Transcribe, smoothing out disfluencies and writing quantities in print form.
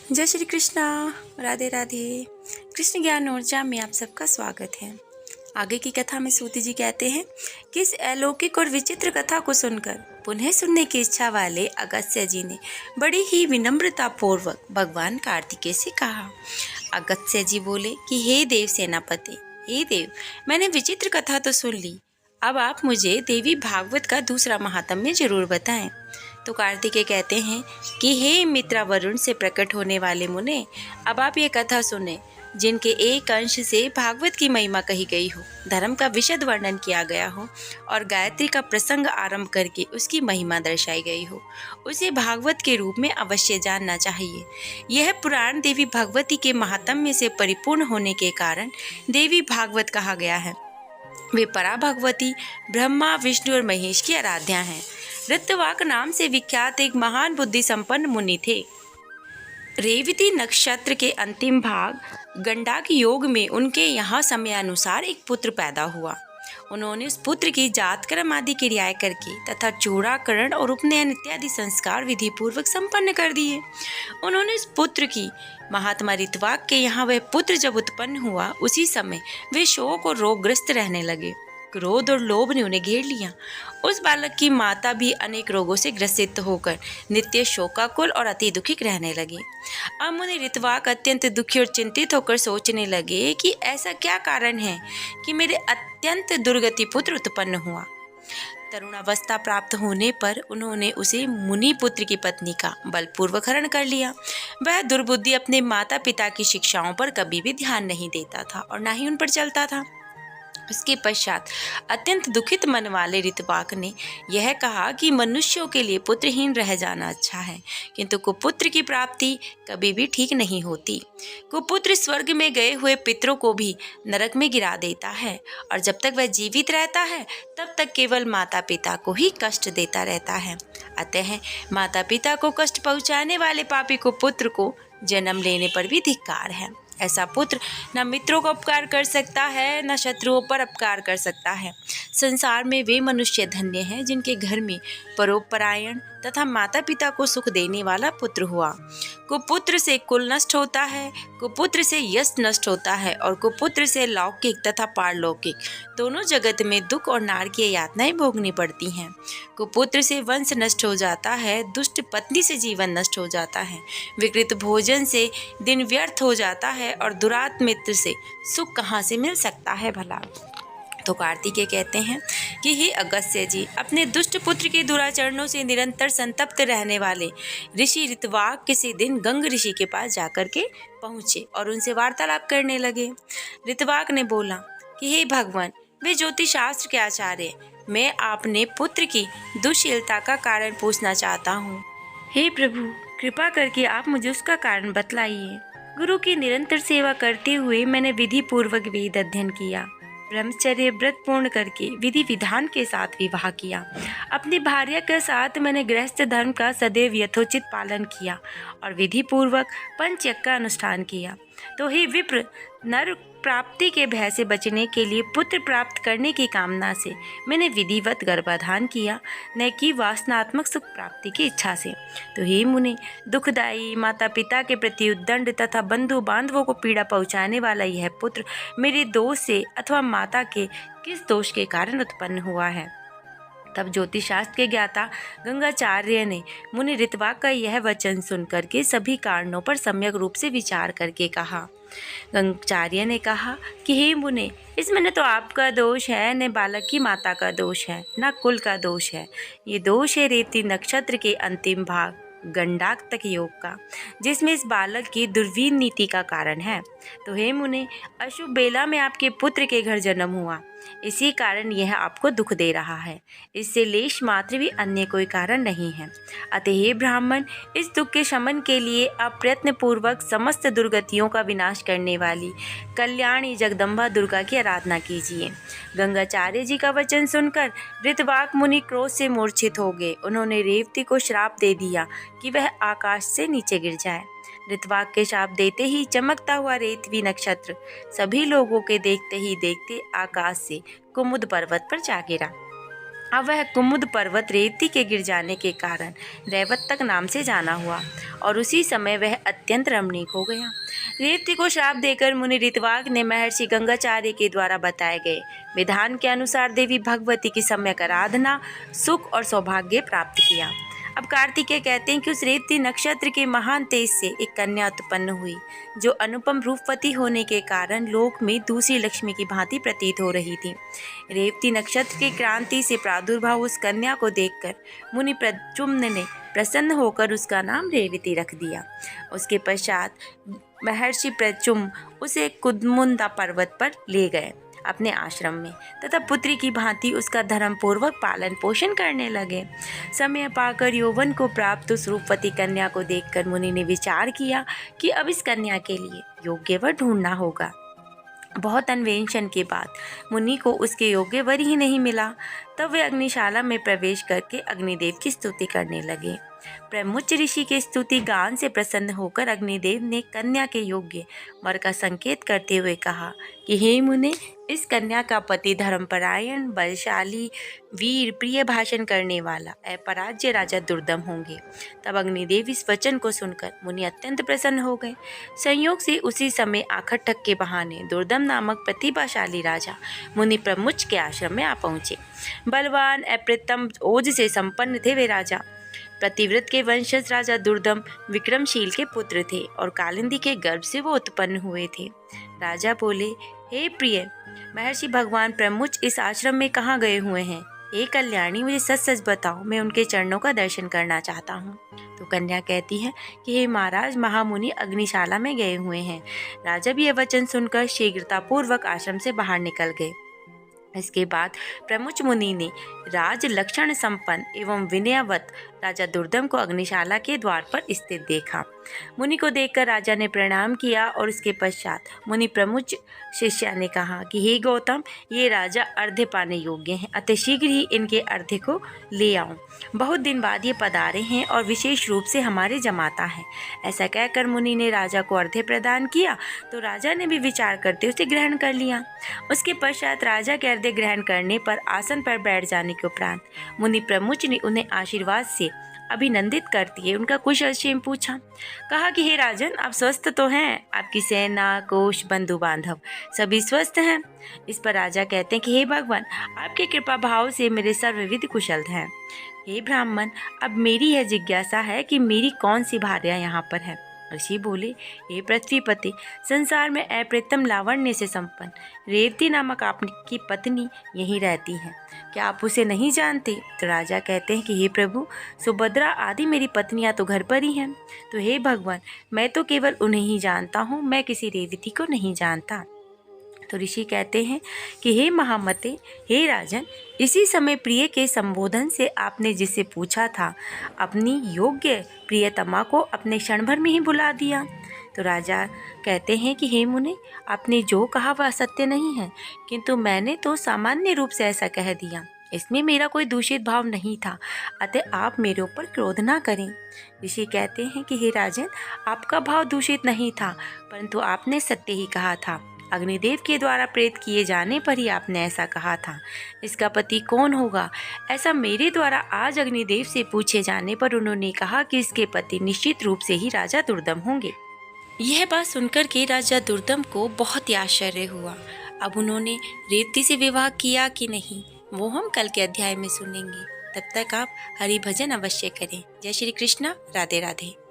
जय श्री कृष्णा। राधे राधे। कृष्ण ज्ञान ऊर्जा में आप सबका स्वागत है। आगे की कथा में सूत जी कहते हैं कि इस अलौकिक और विचित्र कथा को सुनकर पुनः सुनने की इच्छा वाले अगस्त्य जी ने बड़ी ही विनम्रता पूर्वक भगवान कार्तिकेय से कहा। अगस्त्य जी बोले कि हे देव सेनापति, हे देव, मैंने विचित्र कथा तो सुन ली, अब आप मुझे देवी भागवत का दूसरा महात्म्य जरूर बताएं। तो कार्तिकेय कहते हैं कि हे मित्रा वरुण से प्रकट होने वाले मुने, अब आप ये कथा सुने जिनके एक अंश से भागवत की महिमा कही गई हो, धर्म का विशद वर्णन किया गया हो और गायत्री का प्रसंग आरंभ करके उसकी महिमा दर्शाई गई हो, उसे भागवत के रूप में अवश्य जानना चाहिए। यह पुराण देवी भगवती के महात्म्य से परिपूर्ण होने के कारण देवी भागवत कहा गया है। वे परा भगवती ब्रह्मा, विष्णु और महेश की आराध्या हैं। ऋतवाक नाम से विख्यात एक महान बुद्धि संपन्न मुनि थे। रेवती नक्षत्र के अंतिम भाग गंडक योग में उनके यहाँ समयानुसार एक पुत्र पैदा हुआ। उन्होंने उस पुत्र की जातकर्म आदि क्रियाएं करके तथा चूड़ाकरण और उपनयन इत्यादि संस्कार विधि पूर्वक संपन्न कर दिए। उन्होंने उस पुत्र की महात्मा ऋतवाक के यहाँ वह पुत्र जब उत्पन्न हुआ, उसी समय वे शोक और रोगग्रस्त रहने लगे। क्रोध और लोभ ने उन्हें घेर लिया। उस बालक की माता भी अनेक रोगों से ग्रसित होकर नित्य शोकाकुल और अति दुखित रहने लगी। अब मुनि ऋतवाक अत्यंत दुखी और चिंतित होकर सोचने लगे कि ऐसा क्या कारण है कि मेरे अत्यंत दुर्गति पुत्र उत्पन्न हुआ। तरुणावस्था प्राप्त होने पर उन्होंने उसे मुनि पुत्र की पत्नी का बलपूर्वक हरण कर लिया। वह दुर्बुद्धि अपने माता पिता की शिक्षाओं पर कभी भी ध्यान नहीं देता था और न ही उन पर चलता था। उसके पश्चात अत्यंत दुखित मन वाले ऋतवाक ने यह कहा कि मनुष्यों के लिए पुत्रहीन रह जाना अच्छा है, किंतु कुपुत्र की प्राप्ति कभी भी ठीक नहीं होती। कुपुत्र स्वर्ग में गए हुए पितरों को भी नरक में गिरा देता है और जब तक वह जीवित रहता है तब तक केवल माता पिता को ही कष्ट देता रहता है। अतः माता पिता को कष्ट पहुँचाने वाले पापी कुपुत्र को जन्म लेने पर भी धिक्कार है। ऐसा पुत्र न मित्रों को उपकार कर सकता है, न शत्रुओं पर उपकार कर सकता है। संसार में वे मनुष्य धन्य हैं जिनके घर में परोपरायण तथा माता पिता को सुख देने वाला पुत्र हुआ। कुपुत्र से कुल नष्ट होता है, कुपुत्र से यश नष्ट होता है और कुपुत्र से लौकिक तथा पारलौकिक दोनों जगत में दुख और नारकीय यातनाएं भोगनी पड़ती हैं। कुपुत्र से वंश नष्ट हो जाता है, दुष्ट पत्नी से जीवन नष्ट हो जाता है, विकृत भोजन से दिन व्यर्थ हो जाता है और दुरात मित्र से सुख कहाँ से मिल सकता है भला। तो कार्तिकेय कहते हैं कि हे अगस्त्य जी, अपने दुष्ट पुत्र के दुराचरणों से निरंतर संतप्त रहने वाले ऋषि ऋतवाक किसी दिन गंग ऋषि के पास जाकर के पहुँचे और उनसे वार्तालाप करने लगे। ऋतवाक ने बोला कि हे भगवान, वे ज्योतिष शास्त्र के आचार्य, मैं आपने पुत्र की दुशीलता का कारण पूछना चाहता हूँ। हे प्रभु, कृपा करके आप मुझे उसका कारण बतलाइए। गुरु की निरंतर सेवा करते हुए मैंने विधि पूर्वक वेद अध्ययन किया, ब्रह्मचर्य व्रत पूर्ण करके विधि विधान के साथ विवाह किया। अपनी भार्या के साथ मैंने गृहस्थ धर्म का सदैव यथोचित पालन किया और विधि पूर्वक पंचयज्ञ का अनुष्ठान किया। तो हे विप्र, नर प्राप्ति के भय से बचने के लिए पुत्र प्राप्त करने की कामना से मैंने विधिवत गर्भाधान किया, न कि वासनात्मक सुख प्राप्ति की इच्छा से। तो हे मुनि, दुखदायी माता पिता के प्रति उद्दंड तथा बंधु बांधवों को पीड़ा पहुँचाने वाला यह पुत्र मेरे दोष से अथवा माता के किस दोष के कारण उत्पन्न हुआ है। तब ज्योतिष शास्त्र के ज्ञाता गंगाचार्य ने मुनि ऋतवाक का यह वचन सुनकर के सभी कारणों पर सम्यक रूप से विचार करके कहा। गंगाचार्य ने कहा कि हे मुने, इसमें न तो आपका दोष है, न बालक की माता का दोष है, न कुल का दोष है। ये दोष है रेवती नक्षत्र के अंतिम भाग गंडक तक योग का, जिसमें इस बालक की दुर्वीन नीति का कारण है। तो हे मुने, अशुभ बेला में आपके पुत्र के घर जन्म हुआ, इसी कारण यह आपको दुख दे रहा है। इससे लेश मात्र भी अन्य कोई कारण नहीं है। अतः हे ब्राह्मण, इस दुख के शमन के लिए आप प्रयत्न पूर्वक समस्त दुर्गतियों का विनाश करने वाली कल्याणी जगदम्बा दुर्गा की आराधना कीजिए। गंगाचार्य जी का वचन सुनकर ऋतवाक मुनि क्रोध से मूर्छित हो गए। उन्होंने रेवती को श्राप दे दिया कि वह आकाश से नीचे गिर जाए। ऋतवाक के शाप देते ही चमकता हुआ रेतवी नक्षत्र सभी लोगों के देखते ही देखते आकाश से कुमुद पर्वत पर जा गिरा। अब वह कुमुद पर्वत रेवती के गिर जाने के कारण रैवतक नाम से जाना हुआ और उसी समय वह अत्यंत रमणीक हो गया। रेवती को श्राप देकर मुनि ऋतवाग ने महर्षि गंगाचार्य के द्वारा बताए गए विधान के अनुसार देवी भगवती की सम्यक आराधना, सुख और सौभाग्य प्राप्त किया। अब कार्तिकेय कहते हैं कि उस रेवती नक्षत्र के महान तेज से एक कन्या उत्पन्न हुई, जो अनुपम रूपवती होने के कारण लोक में दूसरी लक्ष्मी की भांति प्रतीत हो रही थी। रेवती नक्षत्र की क्रांति से प्रादुर्भाव उस कन्या को देखकर मुनि प्रद्युम्न ने प्रसन्न होकर उसका नाम रेवती रख दिया। उसके पश्चात महर्षि प्रद्युम्न उसे कुदमुंदा पर्वत पर ले गए अपने आश्रम में तथा पुत्री की भांति उसका धर्मपूर्वक पालन पोषण करने लगे। समय पाकर यौवन को प्राप्त उस रूपवती कन्या को देखकर मुनि ने विचार किया कि अब इस कन्या के लिए योग्य वर ढूंढना होगा। बहुत अन्वेषण के बाद मुनि को उसके योग्य वर ही नहीं मिला। तब वे अग्निशाला में प्रवेश करके अग्निदेव की स्तुति करने लगे। प्रमुच ऋषि के स्तुति गान से प्रसन्न होकर अग्निदेव ने कन्या के योग्य वर का संकेत करते हुए कहा कि हे मुने, इस कन्या का पति धर्मपरायण, बलशाली, वीर, प्रिय भाषण करने वाला अपराज्य राजा दुर्दम होंगे। तब अग्निदेव इस वचन को सुनकर मुनि अत्यंत प्रसन्न हो गए। संयोग से उसी समय आखटक के बहाने दुर्दम नामक प्रतिभाशाली राजा मुनि प्रमुच के आश्रम में आ पहुँचे। बलवान, अप्रतिम ओज से संपन्न थे वे राजा। प्रतिव्रत के वंशज राजा दुर्दम विक्रमशील के पुत्र थे और कालिंदी के गर्भ से वो उत्पन्न हुए थे। राजा बोले, हे प्रिय, महर्षि भगवान प्रमुच इस आश्रम में कहाँ गए हुए हैं? हे कल्याणी, मुझे सच सच बताओ, मैं उनके चरणों का दर्शन करना चाहता हूँ। तो कन्या कहती है कि हे महाराज, महामुनि अग्निशाला में गए हुए हैं। राजा भी यह वचन सुनकर शीघ्रतापूर्वक आश्रम से बाहर निकल गए। इसके बाद प्रमुच मुनि ने राज लक्षण संपन्न एवं विनयवत राजा दुर्दम को अग्निशाला के द्वार पर स्थित देखा। मुनि को देखकर राजा ने प्रणाम किया और उसके पश्चात मुनि प्रमुच शिष्या ने कहा कि हे गौतम, ये राजा अर्घ्य पाने योग्य हैं, अतः शीघ्र ही इनके अर्घ्य को ले आओ। बहुत दिन बाद ये पधारे हैं और विशेष रूप से हमारे जमाता है। ऐसा कहकर मुनि ने राजा को अर्घ्य प्रदान किया तो राजा ने भी विचार करते उसे ग्रहण कर लिया। उसके पश्चात राजा के अर्घ्य ग्रहण करने पर आसन पर बैठ जाने के उपरांत मुनि प्रमुच ने उन्हें आशीर्वाद से अभिनंदित करती है उनका कुशल क्षेम पूछा। कहा कि हे राजन, आप स्वस्थ तो हैं? आपकी सेना, कोष, बंधु बांधव सभी स्वस्थ हैं? इस पर राजा कहते हैं कि हे भगवान, आपके कृपा भाव से मेरे सर्वविध कुशल हैं। हे ब्राह्मण, अब मेरी यह जिज्ञासा है कि मेरी कौन सी भार्या यहाँ पर है? ऋषि बोले, हे पृथ्वीपति, संसार में अप्रतिम लावण्य से संपन्न रेवती नामक आपकी पत्नी यहीं रहती है। क्या आप उसे नहीं जानते? तो राजा कहते हैं कि हे प्रभु, सुभद्रा आदि मेरी पत्नियां तो घर पर ही हैं। तो हे भगवान, मैं तो केवल उन्हें ही जानता हूँ, मैं किसी रेवती को नहीं जानता। तो ऋषि कहते हैं कि हे महामते, हे राजन, इसी समय प्रिय के संबोधन से आपने जिसे पूछा था, अपनी योग्य प्रियतमा को अपने क्षण भर में ही बुला दिया। तो राजा कहते हैं कि हे मुने, आपने जो कहा वह सत्य नहीं है, किंतु मैंने तो सामान्य रूप से ऐसा कह दिया। इसमें मेरा कोई दूषित भाव नहीं था, अतः आप मेरे ऊपर क्रोध ना करें। ऋषि कहते हैं कि हे राजन, आपका भाव दूषित नहीं था, परंतु आपने सत्य ही कहा था। अग्निदेव के द्वारा प्रेरित किए जाने पर ही आपने ऐसा कहा था। इसका पति कौन होगा? ऐसा मेरे द्वारा आज अग्निदेव से पूछे जाने पर उन्होंने कहा कि इसके पति निश्चित रूप से ही राजा दुर्दम होंगे। यह बात सुनकर के राजा दुर्दम को बहुत ही आश्चर्य हुआ। अब उन्होंने रेवती से विवाह किया कि नहीं, वो हम कल के अध्याय में सुनेंगे। तब तक आप हरि भजन अवश्य करें। जय श्री कृष्णा, राधे राधे।